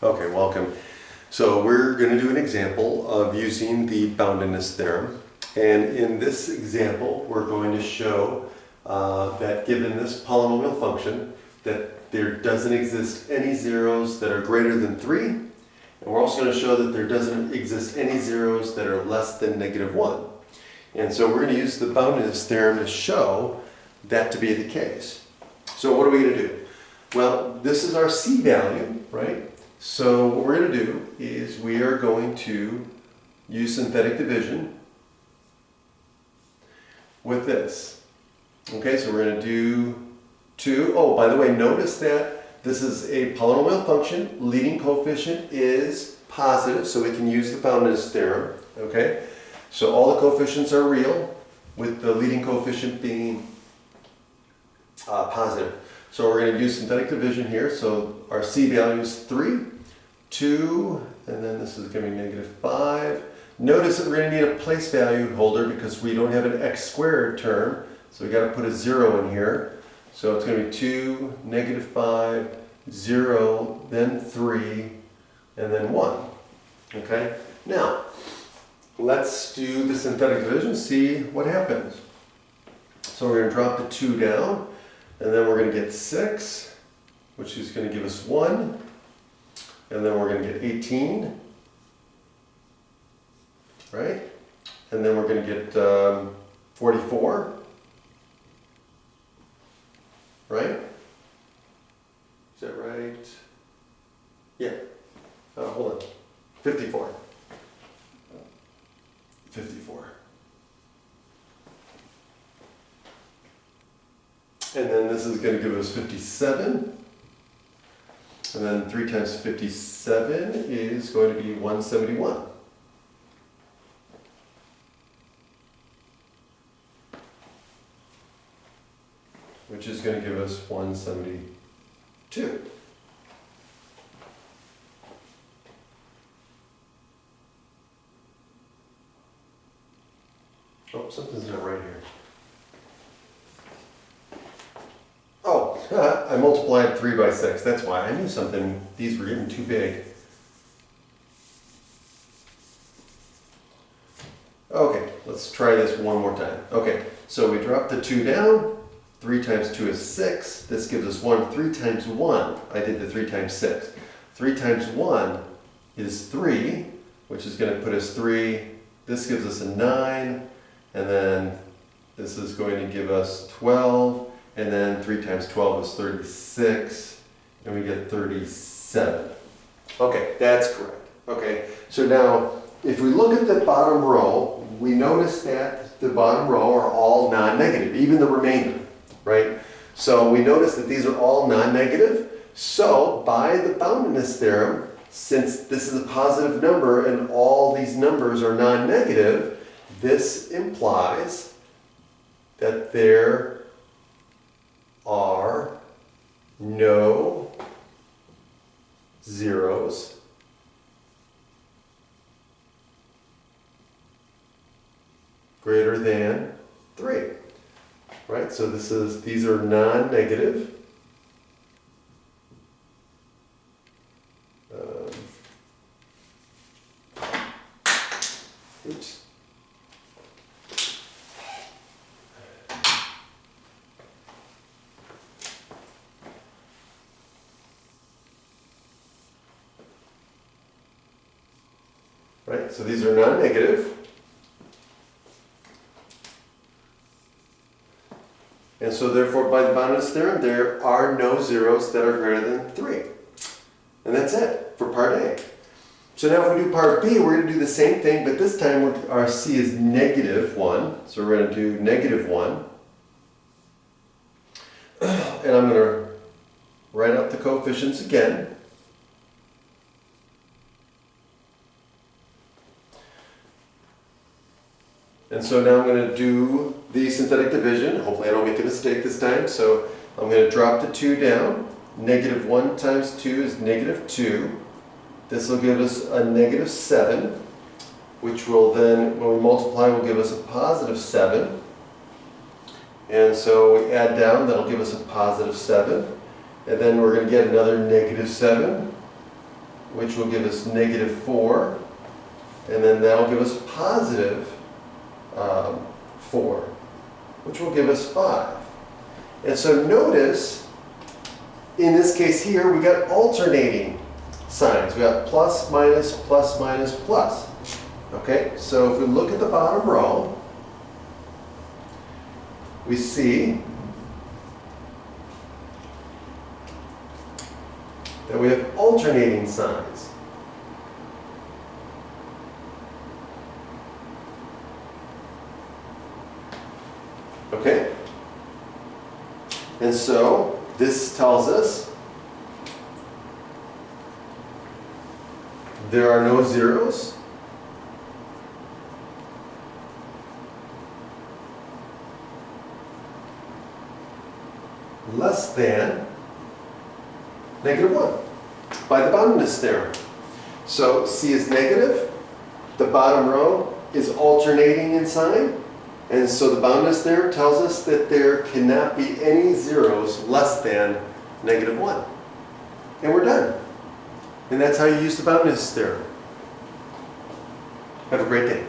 Okay, welcome. So we're going to do an example of using the boundedness theorem. And in this example, we're going to show that given this polynomial function, that there doesn't exist any zeros that are greater than 3. And we're also going to show that there doesn't exist any zeros that are less than -1. And so we're going to use the boundedness theorem to show that to be the case. So what are we going to do? Well, this is our c value, right? So what we're going to do is we are going to use synthetic division with this. Okay, so we're going to do 2. Oh, by the way, notice that this is a polynomial function. Leading coefficient is positive, so we can use the boundedness theorem. Okay, so all the coefficients are real, with the leading coefficient being positive. So we're going to use synthetic division here. So our c value is 3, 2, and then this is going to be -5. Notice that we're going to need a place value holder because we don't have an x squared term. So we got to put a 0 in here. So it's going to be 2, -5, 0, then 3, and then 1. Okay? Now, let's do the synthetic division, see what happens. So we're going to drop the 2 down, and then we're going to get 6, which is going to give us 1. And then we're going to get 18, right? And then we're going to get 44, right? Is that right? Yeah. Hold on. 54. 54. And then this is going to give us 57. And then 3 times 57 is going to be 171. Which is going to give us 172. Oh, something's not right here. Oh, I multiplied 3 by 6. That's why. I knew something. These were getting too big. Okay, let's try this one more time. Okay, so we drop the 2 down. 3 times 2 is 6. This gives us 1. 3 times 1, I did the 3 times 6. 3 times 1 is 3, which is going to put us 3. This gives us a 9. And then this is going to give us 12. And then 3 times 12 is 36, and we get 37. Okay, that's correct. Okay, so now if we look at the bottom row, we notice that the bottom row are all non-negative, even the remainder, right? So we notice that these are all non-negative. So by the boundedness theorem, since this is a positive number and all these numbers are non-negative, this implies that there are no zeros greater than 3, right? So these are non-negative. Oops. Right, so these are non-negative. And so therefore, by the boundedness theorem, there are no zeros that are greater than 3. And that's it for part A. So now if we do part B, we're going to do the same thing, but this time our C is -1. So we're going to do -1. And I'm going to write out the coefficients again. And so now I'm going to do the synthetic division. Hopefully I don't make a mistake this time. So I'm going to drop the 2 down. -1 times 2 is -2. This will give us a -7, which will then, when we multiply, will give us a +7. And so we add down, that'll give us a +7. And then we're going to get another -7, which will give us -4, and then that'll give us positive 4, which will give us 5. And so notice, in this case here, we got alternating signs. We got plus, minus, plus, minus, plus. Okay, so if we look at the bottom row, we see that we have alternating signs. Okay? And so this tells us there are no zeros. Less than -1 by the boundedness theorem. So C is negative, the bottom row is alternating in sign, and so the boundedness theorem tells us that there cannot be any zeros less than -1. And we're done. And that's how you use the boundedness theorem. Have a great day.